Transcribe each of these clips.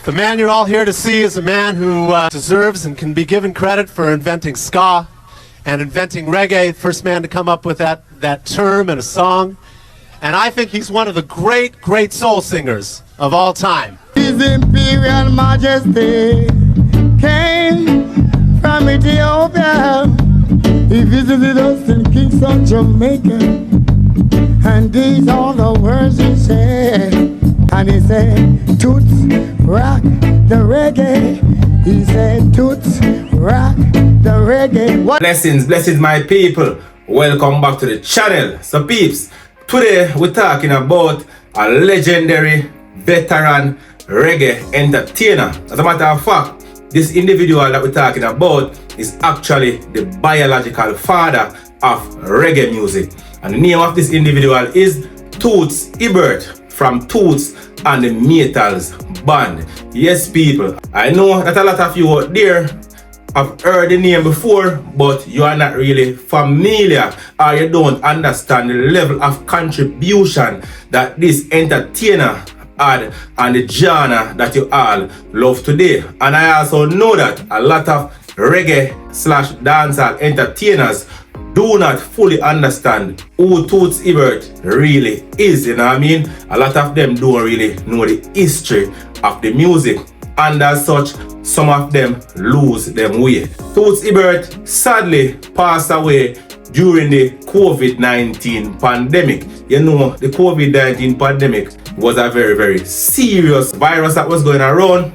The man you're all here to see is a man who deserves and can be given credit for inventing ska and inventing reggae, first man to come up with that term in a song. And I think he's one of the great soul singers of all time. His Imperial Majesty came from Ethiopia. He visited us in Kingston, Jamaica. And these are the words he said. And he said, Toots, rock the reggae. He said, Toots, rock the reggae. What? Blessings my people. Welcome back to the channel. So peeps, today we're talking about a legendary veteran reggae entertainer. As a matter of fact, this individual that we're talking about is actually the biological father of reggae music. And the name of this individual is Toots Hibbert from Toots and the Metals band. Yes people, I know that a lot of you out there have heard the name before, but you are not really familiar or you don't understand the level of contribution that this entertainer had and the genre that you all love today. And I also know that a lot of reggae / dancehall entertainers do not fully understand who Toots Hibbert really is, you know what I mean? A lot of them don't really know the history of the music, and as such, some of them lose them way. Toots Hibbert sadly passed away during the COVID-19 pandemic. You know, the COVID-19 pandemic was a very serious virus that was going around.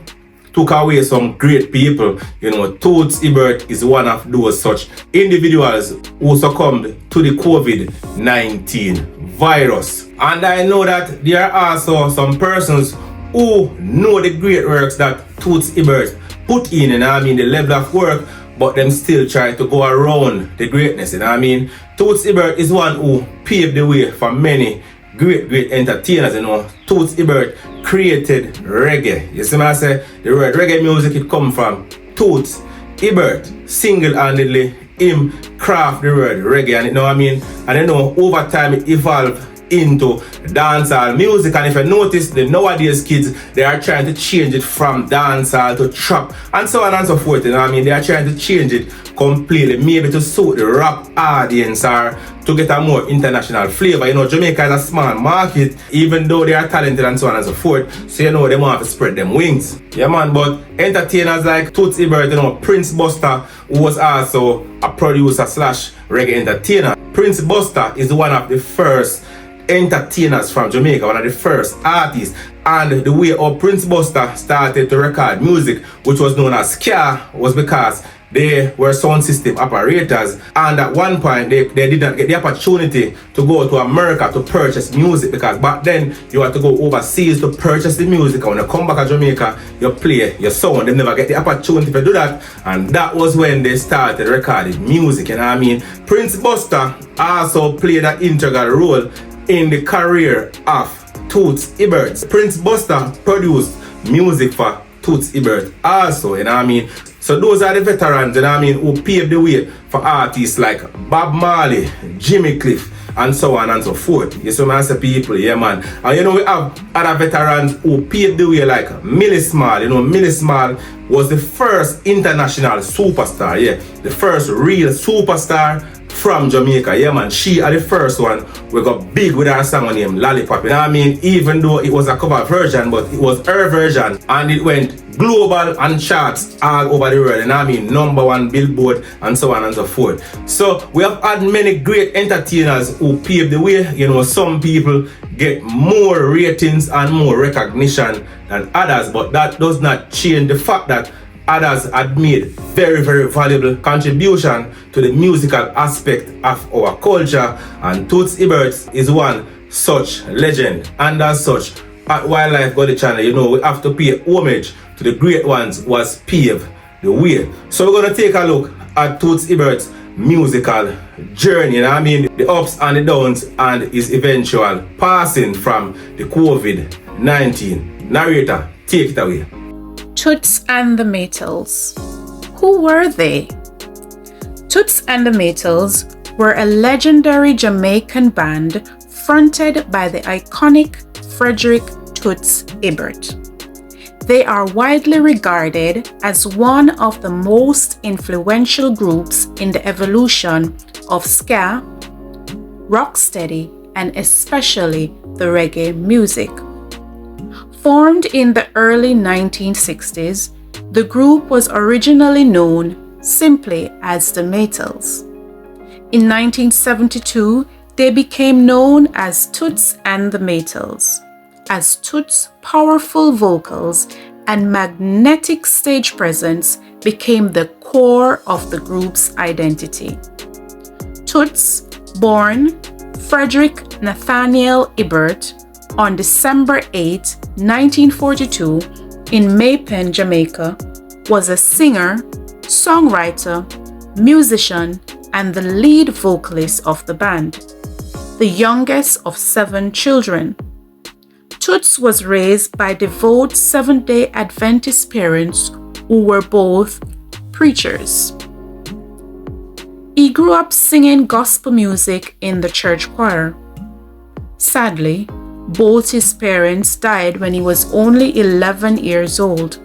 Took away some great people. You know, Toots Hibbert is one of those such individuals who succumbed to the COVID-19 virus. And I know that there are also some persons who know the great works that Toots Hibbert put in, you know what I mean, the level of work, but them still try to go around the greatness, you know what I mean. Toots Hibbert is one who paved the way for many great entertainers, you know. Toots Hibbert created reggae. You see what I say? The word reggae music, it come from Toots Hibbert. Single-handedly, him craft the word reggae, and you know what I mean? And you know, over time it evolved into dancehall music. And if you notice, the nowadays kids, they are trying to change it from dancehall to trap and so on and so forth, you know what I mean? They are trying to change it completely, maybe to suit the rap audience or to get a more international flavor. You know, Jamaica is a small market, even though they are talented and so on and so forth, so you know they want to spread them wings. Yeah man, but entertainers like Toots Hibbert, you know, Prince Buster, who was also a producer / reggae entertainer. Prince Buster is one of the first entertainers from Jamaica, one of the first artists. And the way our Prince Buster started to record music, which was known as ska, was because they were sound system operators, and at one point they did not get the opportunity to go to America to purchase music, because back then you had to go overseas to purchase the music, and when you come back to Jamaica you play your sound. They never get the opportunity to do that, and that was when they started recording music, you know what I mean. Prince Buster also played an integral role in the career of Toots Hibbert. Prince Buster produced music for Toots Hibbert also, you know what I mean. So those are the veterans, you know what I mean, who paved the way for artists like Bob Marley, Jimmy Cliff, and so on and so forth. You see what I say, people, yeah man. And you know, we have other veterans who paved the way, like Millie Small. You know, Millie Small was the first international superstar, yeah, the first real superstar from Jamaica, yeah man. She are the first one we got big with her song named Lollipop, you know what I mean? Even though it was a cover version, but it was her version, and it went global and charts all over the world, you know what I mean? #1 Billboard and so on and so forth. So we have had many great entertainers who paved the way. You know, some people get more ratings and more recognition than others, but that does not change the fact that others had made very valuable contribution to the musical aspect of our culture, and Toots Hibbert is one such legend. And as such, at Wildlife Golden Channel, you know, we have to pay homage to the great ones who has paved the way. So we're gonna take a look at Toots Hibbert's musical journey, you know what I mean, the ups and the downs, and his eventual passing from the COVID-19. Narrator, take it away. Toots and the Metals. Who were they? Toots and the Metals were a legendary Jamaican band fronted by the iconic Frederick Toots Hibbert. They are widely regarded as one of the most influential groups in the evolution of ska, rocksteady, and especially the reggae music. Formed in the early 1960s, the group was originally known simply as the Maytals. In 1972, they became known as Toots and the Maytals, as Toots' powerful vocals and magnetic stage presence became the core of the group's identity. Toots, born Frederick Nathaniel Hibbert on December 8, 1942, in Maypen, Jamaica, was a singer, songwriter, musician, and the lead vocalist of the band, the youngest of 7 children. Toots was raised by devout Seventh-day Adventist parents who were both preachers. He grew up singing gospel music in the church choir. Sadly, both his parents died when he was only 11 years old,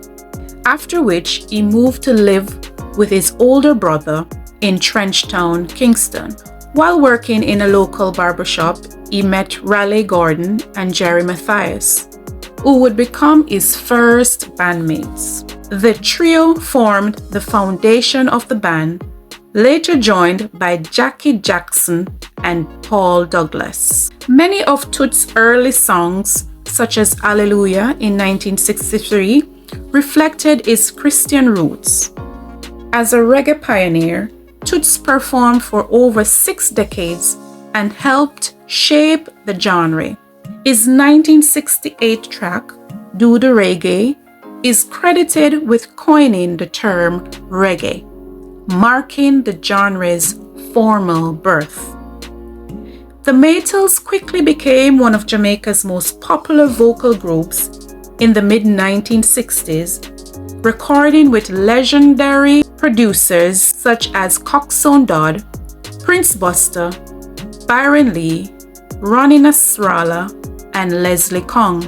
after which he moved to live with his older brother in Trenchtown, Kingston. While working in a local barbershop, he met Raleigh Gordon and Jerry Matthias, who would become his first bandmates. The trio formed the foundation of the band, later joined by Jackie Jackson and Paul Douglas. Many of Toots' early songs, such as Hallelujah in 1963, reflected his Christian roots. As a reggae pioneer, Toots performed for over 6 decades and helped shape the genre. His 1968 track, Do the Reggae, is credited with coining the term reggae, marking the genre's formal birth. The Maytals quickly became one of Jamaica's most popular vocal groups in the mid-1960s, recording with legendary producers such as Coxsone Dodd, Prince Buster, Byron Lee, Ronnie Nasrallah, and Leslie Kong.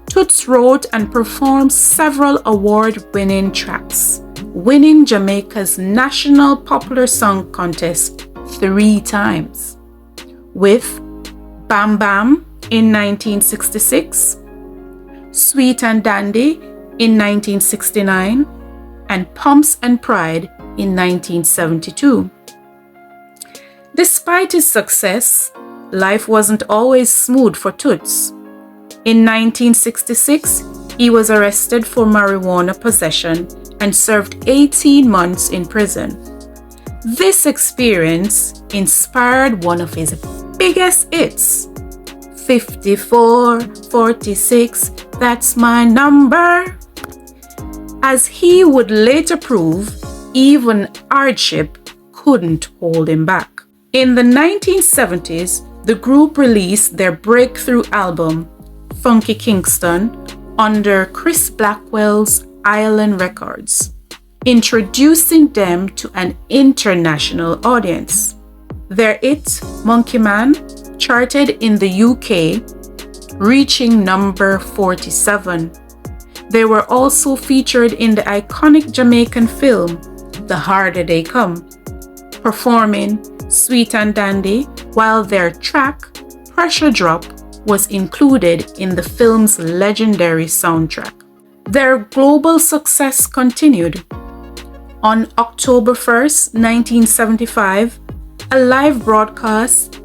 Toots wrote and performed several award-winning tracks, winning Jamaica's National Popular Song Contest 3 times, with Bam Bam in 1966, Sweet and Dandy in 1969, and Pumps and Pride in 1972. Despite his success, life wasn't always smooth for Toots. In 1966, he was arrested for marijuana possession and served 18 months in prison. This experience inspired one of his biggest hits, 5446, that's my number. As he would later prove, even hardship couldn't hold him back. In the 1970s, the group released their breakthrough album, Funky Kingston, under Chris Blackwell's Island Records, introducing them to an international audience. Their hit, Monkey Man, charted in the UK, reaching number 47. They were also featured in the iconic Jamaican film, The Harder They Come, performing Sweet and Dandy, while their track, Pressure Drop, was included in the film's legendary soundtrack. Their global success continued. On October 1st, 1975, a live broadcast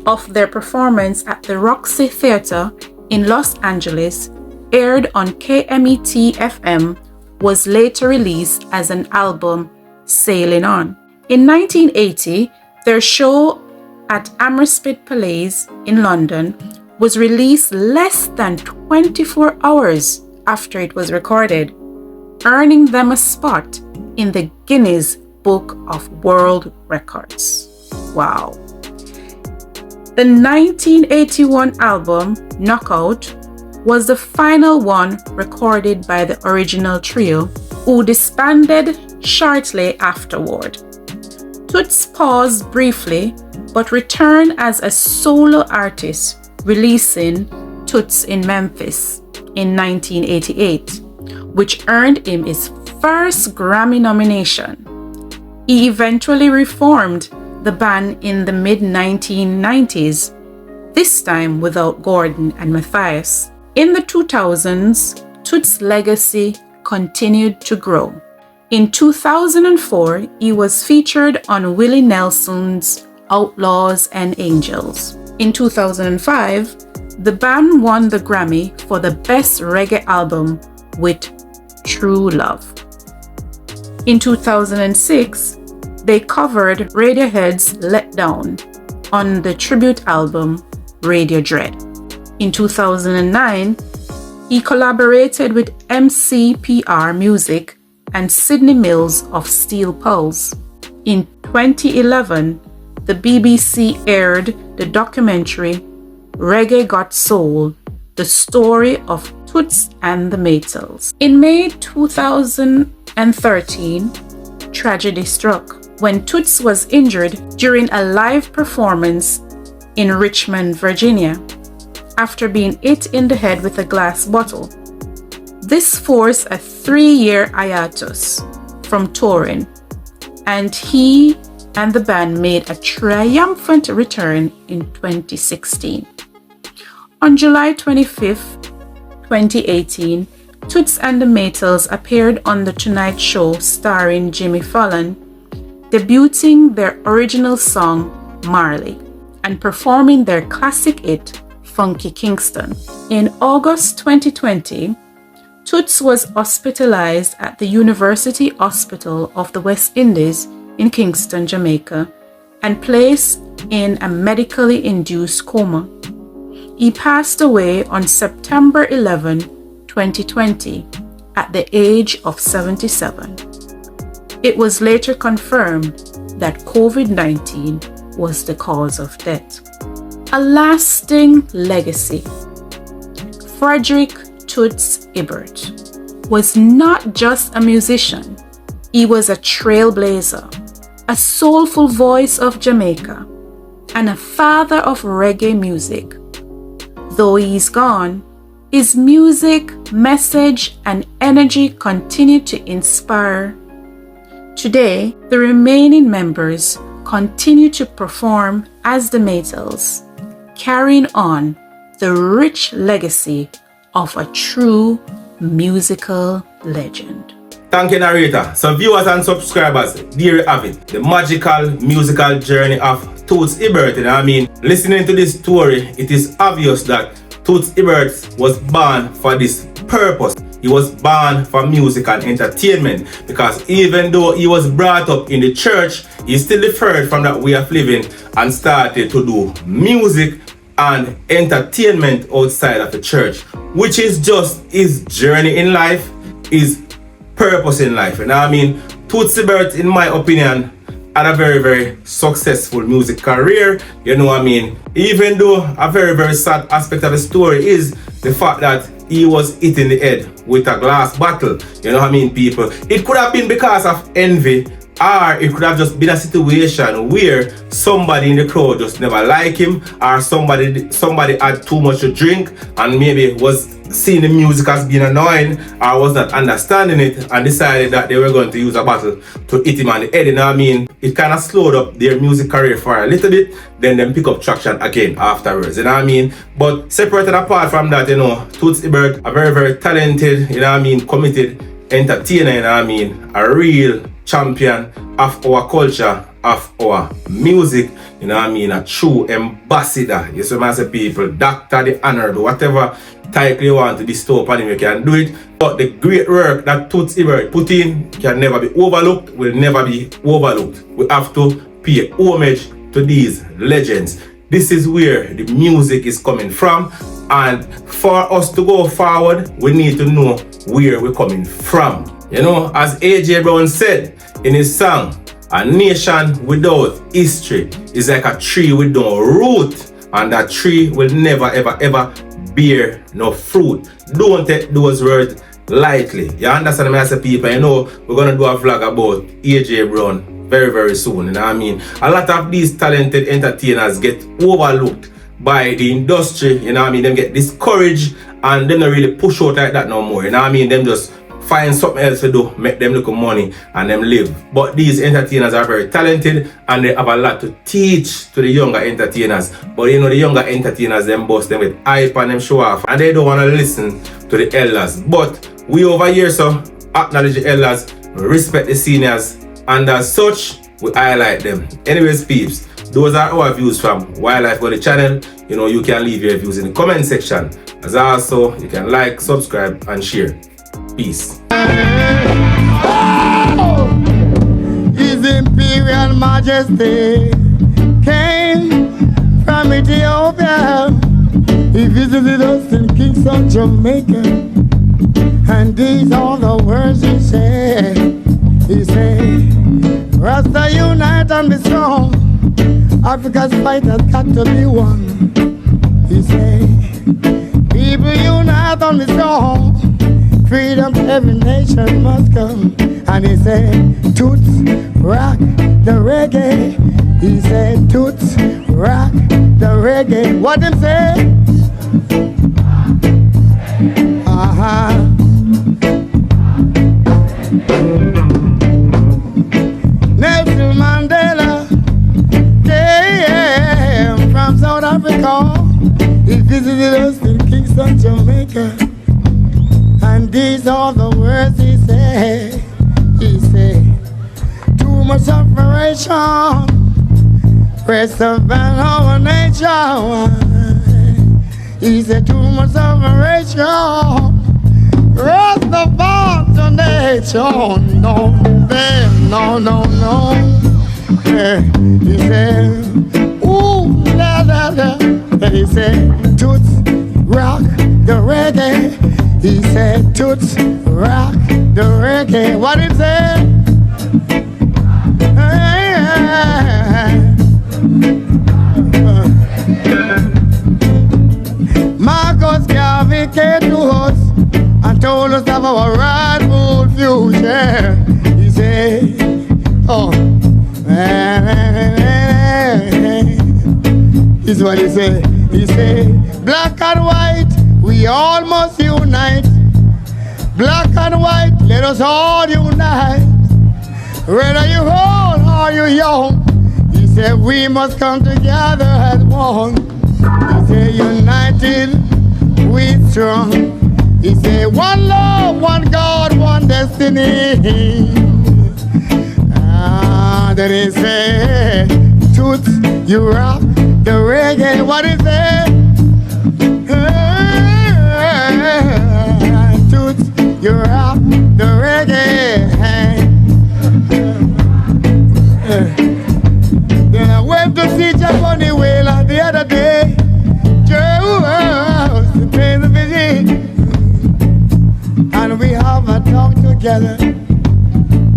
of their performance at the Roxy Theatre in Los Angeles, aired on KMET FM, was later released as an album, Sailing On. In 1980, their show at Hammersmith Palace in London was released less than 24 hours after it was recorded, earning them a spot in the Guinness Book of World Records. Wow. The 1981 album, Knockout, was the final one recorded by the original trio, who disbanded shortly afterward. Toots paused briefly, but returned as a solo artist, releasing Toots in Memphis in 1988, which earned him his first Grammy nomination. He eventually reformed the band in the mid-1990s, this time without Gordon and Matthias. In the 2000s, Toots' legacy continued to grow. In 2004, he was featured on Willie Nelson's Outlaws and Angels. In 2005, the band won the Grammy for the Best Reggae Album with True Love. In 2006, they covered Radiohead's Let Down on the tribute album Radio Dread. In 2009, he collaborated with MCPR Music and Sydney Mills of Steel Pulse. In 2011, the BBC aired the documentary Reggae Got Soul, the story of Toots and the Maytals. In May 2013, tragedy struck when Toots was injured during a live performance in Richmond, Virginia, after being hit in the head with a glass bottle. This forced a 3-year hiatus from touring, and he and the band made a triumphant return in 2016. On July 25, 2018, Toots and the Maytals appeared on The Tonight Show starring Jimmy Fallon, debuting their original song Marley and performing their classic hit Funky Kingston. In August 2020, Toots was hospitalized at the University Hospital of the West Indies in Kingston, Jamaica, and placed in a medically induced coma. He passed away on September 11, 2020, at the age of 77. It was later confirmed that COVID-19 was the cause of death. A lasting legacy. Frederick Toots Hibbert was not just a musician, he was a trailblazer, a soulful voice of Jamaica, and a father of reggae music. Though he's gone, his music, message, and energy continue to inspire. Today, the remaining members continue to perform as the Maytals, carrying on the rich legacy of a true musical legend. Thank you, narrator. So viewers and subscribers, there you have it. The magical musical journey of Toots Hibbert. You know what I mean? Listening to this story, it is obvious that Toots Hibbert was born for this purpose. He was born for music and entertainment, because even though he was brought up in the church, he still differed from that way of living and started to do music and entertainment outside of the church, which is just his journey in life, his purpose in life. You know what I mean? Toots Hibbert, in my opinion, had a very, very successful music career. You know what I mean? Even though a very, very sad aspect of the story is the fact that he was hit in the head with a glass bottle. You know what I mean, people? It could have been because of envy, or it could have just been a situation where somebody in the crowd just never liked him, or somebody had too much to drink and maybe was seeing the music as being annoying, or was not understanding it and decided that they were going to use a bottle to hit him on the head. You know what I mean? It kind of slowed up their music career for a little bit, then them pick up traction again afterwards. You know what I mean? But separated apart from that, you know, Toots Hibbert, a very, very talented, you know what I mean, committed entertainer, you know what I mean, a real champion of our culture, of our music, you know what I mean, a true ambassador. You see what I say, people, doctor, the honorable, whatever title you want to bestow upon him, you can do it. But the great work that Toots Hibbert put in can never be overlooked, will never be overlooked. We have to pay homage to these legends. This is where the music is coming from, and for us to go forward, we need to know where we're coming from. You know, as AJ Brown said in his song, a nation without history is like a tree with no root, and that tree will never ever ever bear no fruit. Don't take those words lightly. You understand me, as a people? You know, we're gonna do a vlog about AJ Brown very, very soon. You know what I mean? A lot of these talented entertainers get overlooked by the industry. You know what I mean? Them get discouraged and them not really push out like that no more. You know what I mean? Them just find something else to do, make them look money and them live. But these entertainers are very talented and they have a lot to teach to the younger entertainers. But you know, the younger entertainers, them boast them with hype and them show off, and they don't want to listen to the elders. But we over here, so acknowledge the elders, respect the seniors, and as such, we highlight them. Anyways, peeps, those are our views from Wildlife on the channel. You know, you can leave your views in the comment section. As also, you can like, subscribe, and share. Peace. His Imperial Majesty came from Ethiopia. He visited us in Kingston, Jamaica. And these are the words he said. He said, Rasta unite and be strong. Africa's fight has got to be won. He said, people unite and be strong. Freedom, every nation must come. And he said, Toots, rock the reggae. He said, Toots, rock the reggae. What him say? Nelson Mandela came from South Africa. He visited us in Kingston, Jamaica. And these are the words he said. He said, too much separation, rest of our nature. He said, too much separation, rest of our nature. No, no. He said, ooh, la la la. He said, Toots, rock the reggae. He said, Toots, rock the reggae. What he said? Marcus Garvey came to us and told us of our rightful future. He said, oh, this is what he said. He said, black and white, we all must unite. Black and white, let us all unite. Whether you old or you young, he said we must come together as one. He said united we strong. He said one love, one God, one destiny. Then he said, Toots, you rock the reggae. What is it? Toots, you rock the reggae. Then I went to see Japanese Whaler the other day. Joe, to pay the visit. And we have a talk together.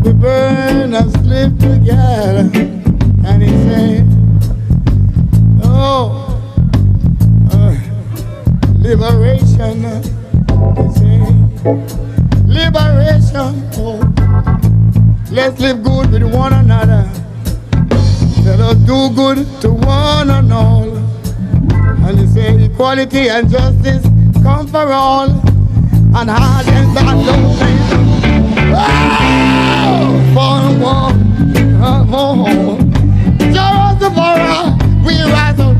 We burn and sleep together. And he said, liberation. He said, liberation. Oh, let's live good with one another. Let us do good to one and all. And he said, equality and justice come for all. And hard and that don't for more. Jerusalem, we rise up.